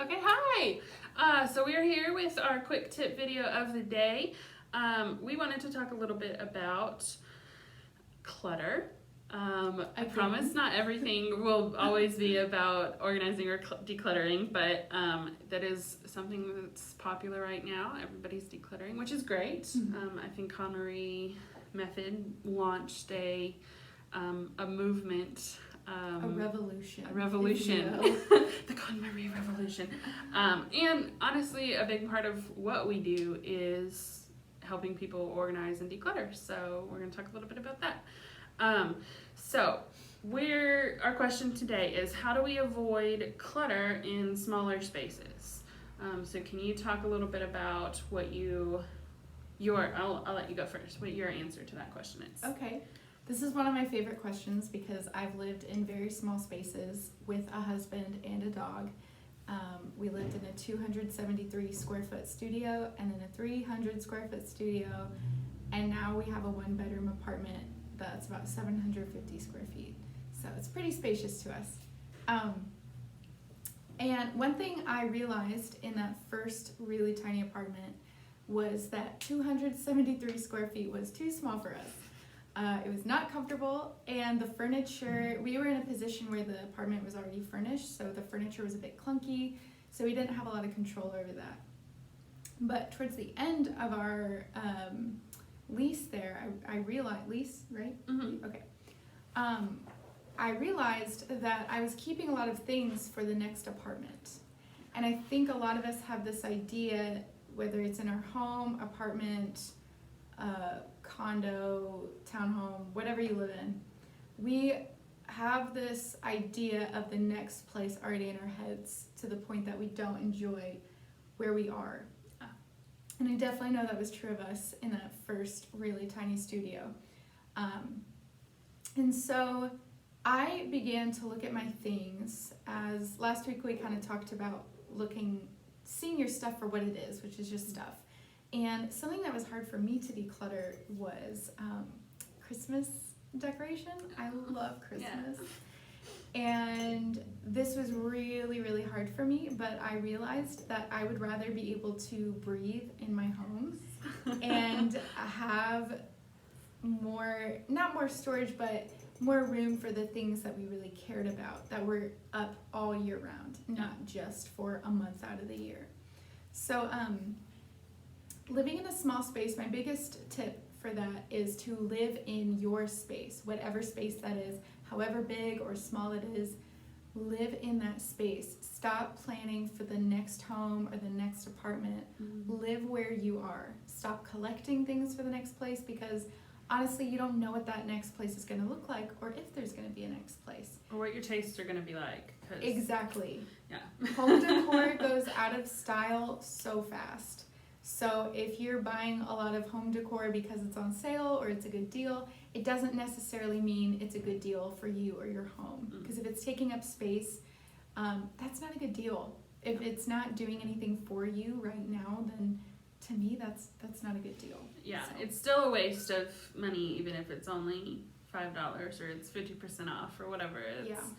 Okay, hi. So we are here with our quick tip video of the day. We wanted to talk a little bit about clutter. I promise not everything will always be about organizing or decluttering, but that is something that's popular right now. Everybody's decluttering, which is great. I think KonMari method launched a movement. A revolution. The KonMari revolution. And honestly, a big part of what we do is helping people organize and declutter. So we're going to talk a little bit about that. Our question today is, how do we avoid clutter in smaller spaces? So can you talk a little bit about what I'll let you go first, what your answer to that question is. Okay. This is one of my favorite questions because I've lived in very small spaces with a husband and a dog. We lived in a 273 square foot studio and then a 300 square foot studio, and now we have a 1-bedroom apartment that's about 750 square feet. So it's pretty spacious to us. And one thing I realized in that first really tiny apartment was that 273 square feet was too small for us. It was not comfortable, and the furniture, we were in a position where the apartment was already furnished, so the furniture was a bit clunky, so we didn't have a lot of control over that. But towards the end of our lease there, I realized, lease, right? Mm-hmm. Okay. I realized that I was keeping a lot of things for the next apartment. And I think a lot of us have this idea, whether it's in our home, apartment, condo, townhome, whatever you live in, we have this idea of the next place already in our heads to the point that we don't enjoy where we are. And I definitely know that was true of us in that first really tiny studio. And so I began to look at my things, as last week we kind of talked about seeing your stuff for what it is, which is just stuff. And something that was hard for me to declutter was Christmas decoration. I love Christmas. Yeah. And this was really, really hard for me, but I realized that I would rather be able to breathe in my home and have not more storage, but more room for the things that we really cared about, that were up all year round, not just for a month out of the year. So, living in a small space, my biggest tip for that is to live in your space, whatever space that is, however big or small it is. Live in that space. Stop planning for the next home or the next apartment. Live where you are. Stop collecting things for the next place, because honestly, you don't know what that next place is going to look like, or if there's going to be a next place. Or what your tastes are going to be like. Exactly. Yeah. Home decor goes out of style so fast. So if you're buying a lot of home decor because it's on sale or it's a good deal, it doesn't necessarily mean it's a good deal for you or your home. Because if it's taking up space, that's not a good deal. If it's not doing anything for you right now, then to me, that's not a good deal. Yeah, so. It's still a waste of money, even if it's only $5 or it's 50% off or whatever. It's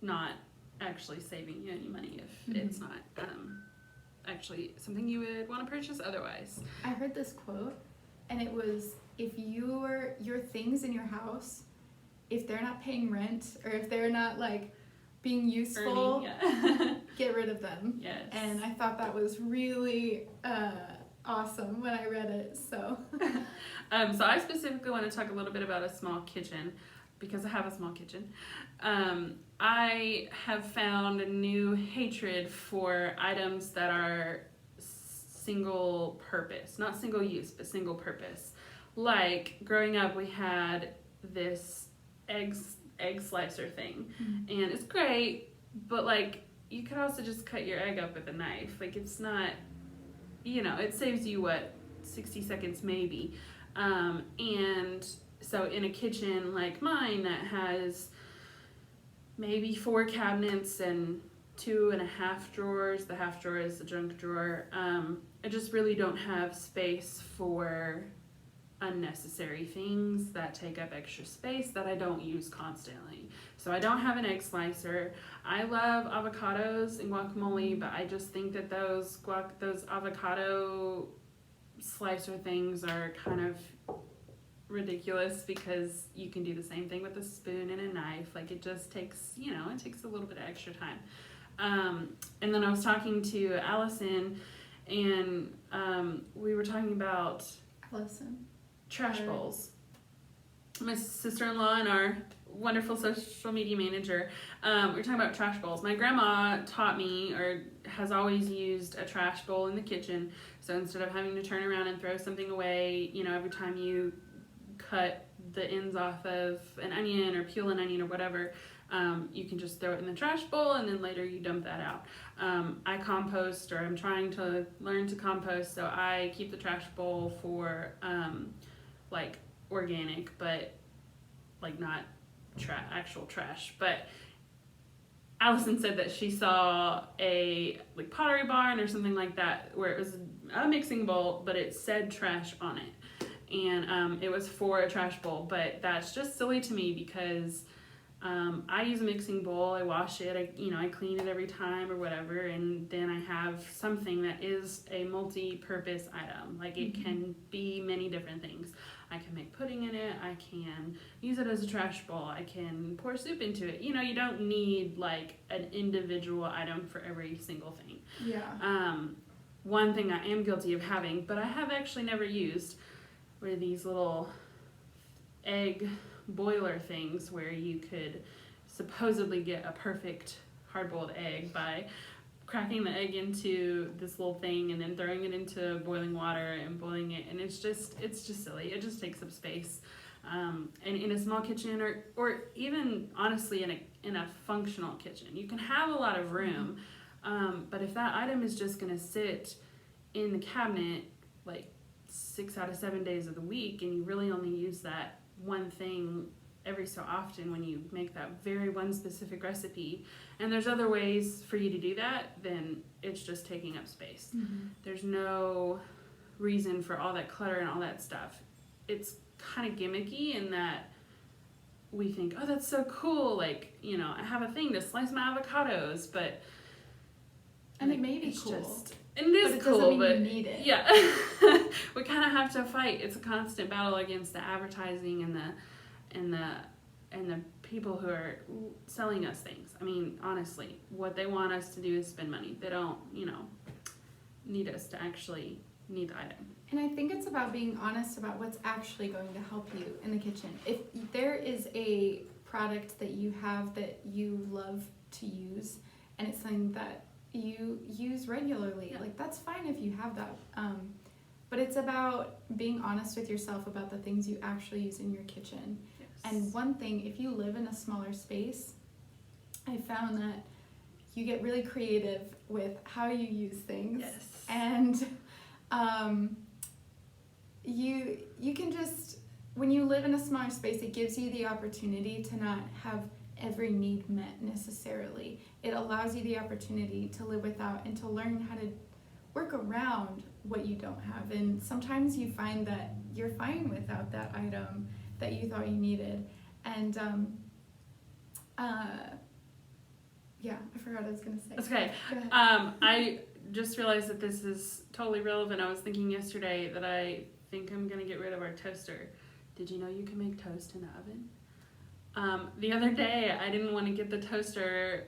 not actually saving you any money if it's not actually something you would want to purchase otherwise. I heard this quote, and it was, if your things in your house, if they're not paying rent or if they're not like being useful, get rid of them. Yes. And I thought that was really awesome when I read it. So so I specifically want to talk a little bit about a small kitchen, because I have a small kitchen. I have found a new hatred for items that are single purpose, not single use, but single purpose. Like growing up, we had this egg slicer thing, and it's great, but like you could also just cut your egg up with a knife. Like it's not, it saves you 60 seconds maybe. And so in a kitchen like mine that has maybe 4 cabinets and 2.5 drawers, the half drawer is the junk drawer, I just really don't have space for unnecessary things that take up extra space that I don't use constantly. So I don't have an egg slicer. I love avocados and guacamole, but I just think that those avocado slicer things are kind of ridiculous because you can do the same thing with a spoon and a knife. Like it just takes, it takes a little bit of extra time. And then I was talking to Allison, and we were talking about trash bowls. My sister-in-law and our wonderful social media manager, we were talking about trash bowls. My grandma taught me, or has always used, a trash bowl in the kitchen. So instead of having to turn around and throw something away, every time you cut the ends off of an onion or peel an onion or whatever, you can just throw it in the trash bowl, and then later you dump that out. I compost, or I'm trying to learn to compost, so I keep the trash bowl for like organic, but like not actual trash. But Allison said that she saw a like Pottery Barn or something like that where it was a mixing bowl, but it said trash on it, and it was for a trash bowl. But that's just silly to me because I use a mixing bowl. I wash it. I clean it every time or whatever, and then I have something that is a multi-purpose item. Like it can be many different things. I can make pudding in it. I can use it as a trash bowl. I can pour soup into it. You don't need like an individual item for every single thing. Yeah. One thing I am guilty of having, but I have actually never used, were these little egg boiler things where you could supposedly get a perfect hard-boiled egg by cracking the egg into this little thing and then throwing it into boiling water and boiling it, and it's just silly. It just takes up space. And in a small kitchen, or even honestly in a functional kitchen, you can have a lot of room, but if that item is just going to sit in the cabinet like 6 out of 7 days of the week, and you really only use that one thing every so often when you make that very one specific recipe, and there's other ways for you to do that, then it's just taking up space. There's no reason for all that clutter and all that stuff. It's kind of gimmicky in that we think, oh, that's so cool, like, I have a thing to slice my avocados, but and it may be cool. It is but it cool, doesn't mean but you need it. Yeah, we kind of have to fight. It's a constant battle against the advertising and the people who are selling us things. I mean, honestly, what they want us to do is spend money. They don't, need us to actually need the item. And I think it's about being honest about what's actually going to help you in the kitchen. If there is a product that you have that you love to use, and it's something that you use regularly, like that's fine if you have that. But it's about being honest with yourself about the things you actually use in your kitchen. Yes. And one thing, if you live in a smaller space, I found that you get really creative with how you use things. Yes. And you can just, when you live in a smaller space, it gives you the opportunity to not have every need met necessarily. It allows you the opportunity to live without and to learn how to work around what you don't have. And sometimes you find that you're fine without that item that you thought you needed. And yeah, I forgot what I was gonna say. That's okay. Go ahead. I just realized that this is totally relevant. I was thinking yesterday that I think I'm gonna get rid of our toaster. Did you know you can make toast in the oven? The other day, I didn't want to get the toaster.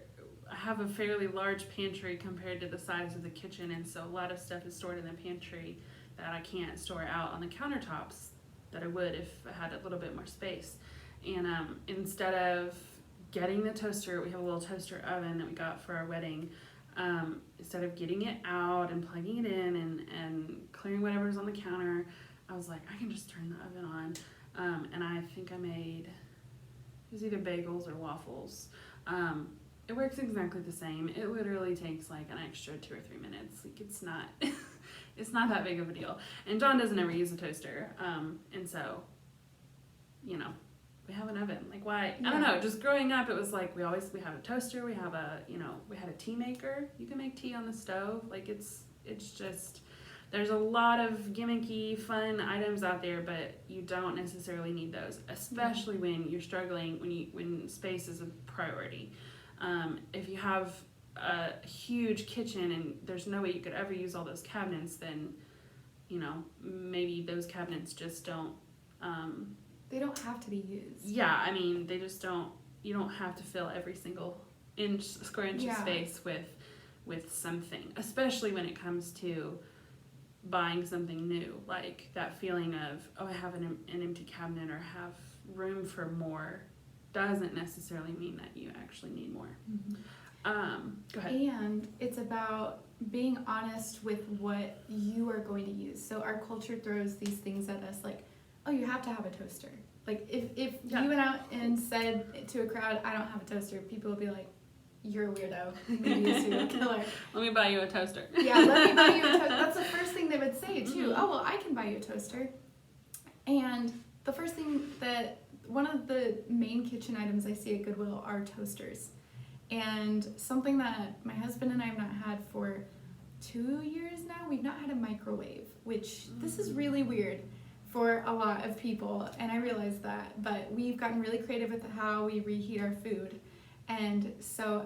I have a fairly large pantry compared to the size of the kitchen, and so a lot of stuff is stored in the pantry that I can't store out on the countertops that I would if I had a little bit more space. And instead of getting the toaster, we have a little toaster oven that we got for our wedding. Instead of getting it out and plugging it in and clearing whatever's on the counter, I was like, I can just turn the oven on. And I think I made, it was either bagels or waffles. It works exactly the same. It literally takes like an extra 2 or 3 minutes. Like it's not, it's not that big of a deal. And John doesn't ever use a toaster. And so, we have an oven. Like why? I don't know. Just growing up, it was like we have a toaster. We have we had a tea maker. You can make tea on the stove. Like it's just, There's a lot of gimmicky, fun items out there, but you don't necessarily need those, especially when you're struggling, when space is a priority. If you have a huge kitchen and there's no way you could ever use all those cabinets, then, you know, maybe those cabinets just don't... they don't have to be used. Yeah, I mean, they just don't... You don't have to fill every single square inch of space with something, especially when it comes to buying something new. Like that feeling of, oh, I have an empty cabinet or have room for more doesn't necessarily mean that you actually need more. Go ahead. And it's about being honest with what you are going to use. So our culture throws these things at us like, oh, you have to have a toaster. Like if you went out and said to a crowd, I don't have a toaster, people would be like, you're a weirdo, maybe a serial killer. Let me buy you a toaster. Yeah, let me buy you a toaster. That's the first thing they would say too. Oh, well, I can buy you a toaster. And the first thing one of the main kitchen items I see at Goodwill are toasters. And something that my husband and I have not had for 2 years now, we've not had a microwave, which this is really weird for a lot of people, and I realize that, but we've gotten really creative with how we reheat our food. And so,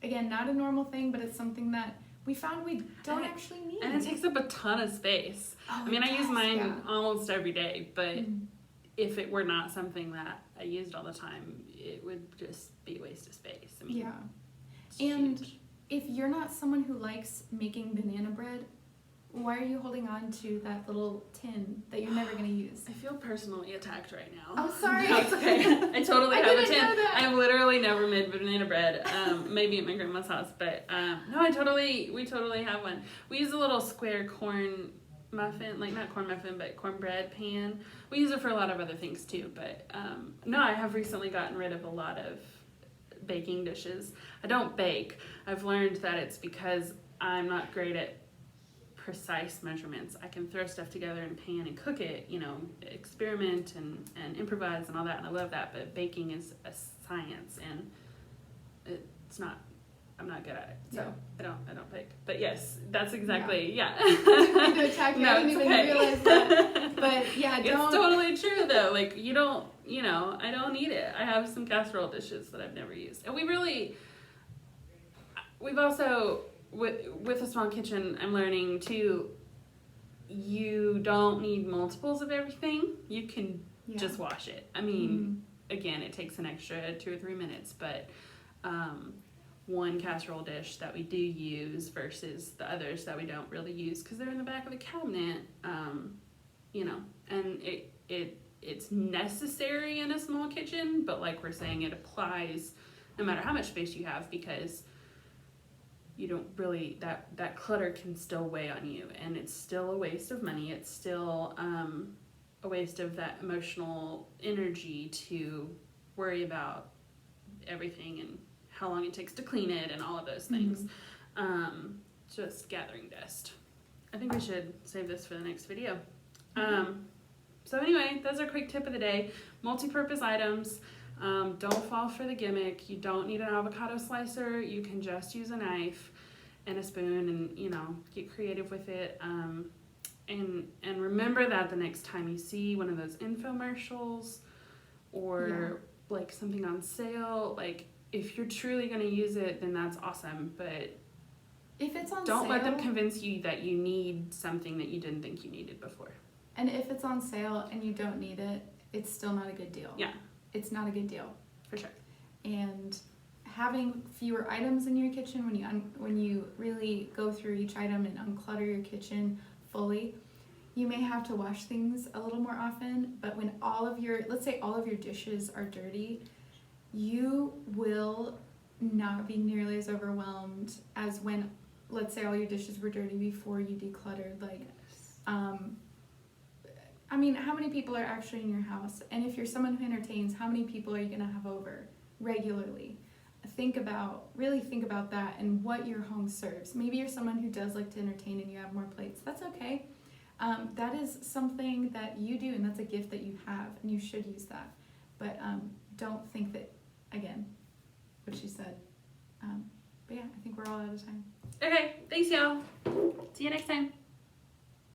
again, not a normal thing, but it's something that we found we don't actually need. And it takes up a ton of space. Oh, I mean, I use mine almost every day, but if it were not something that I used all the time, it would just be a waste of space. I mean, and if you're not someone who likes making banana bread, why are you holding on to that little tin that you're never going to use? I feel personally attacked right now. I'm sorry. No, it's okay. I totally have a tin. Know that. I've literally never made banana bread. Maybe at my grandma's house, but no, we totally have one. We use a little square corn muffin, like not corn muffin, but cornbread pan. We use it for a lot of other things too, but no, I have recently gotten rid of a lot of baking dishes. I don't bake. I've learned that it's because I'm not great at precise measurements. I can throw stuff together in a pan and cook it, you know, experiment and improvise and all that, and I love that, but baking is a science and it's not, I'm not good at it, so I don't bake. But yes, that's exactly, I didn't mean to attack you, I didn't even realize that. But yeah, It's totally true though, like you don't, you know, I don't need it. I have some casserole dishes that I've never used. And we've also, with a small kitchen, I'm learning too, you don't need multiples of everything. You can just wash it. I mean, again, it takes an extra 2 or 3 minutes, but one casserole dish that we do use versus the others that we don't really use because they're in the back of the cabinet, you know, and it's necessary in a small kitchen, but like we're saying, it applies no matter how much space you have, because you don't really, that clutter can still weigh on you, and it's still a waste of money. It's still a waste of that emotional energy to worry about everything and how long it takes to clean it and all of those things. Just gathering dust. I think we should save this for the next video. So anyway, that's our quick tip of the day. Multi-purpose items. Don't fall for the gimmick. You don't need an avocado slicer. You can just use a knife and a spoon and, you know, get creative with it. And remember that the next time you see one of those infomercials or like something on sale, like if you're truly going to use it, then that's awesome. But if it's on don't sale, let them convince you that you need something that you didn't think you needed before. And if it's on sale and you don't need it, it's still not a good deal. Yeah. It's not a good deal. For sure. And having fewer items in your kitchen, when you really go through each item and unclutter your kitchen fully, you may have to wash things a little more often, but when let's say all of your dishes are dirty, you will not be nearly as overwhelmed as when, let's say, all your dishes were dirty before you decluttered. Like, I mean, how many people are actually in your house? And if you're someone who entertains, how many people are you going to have over regularly? Really think about that and what your home serves. Maybe you're someone who does like to entertain and you have more plates. That's okay. That is something that you do, and that's a gift that you have, and you should use that. But don't think that, again, what she said. But yeah, I think we're all out of time. Okay, thanks y'all. See you next time.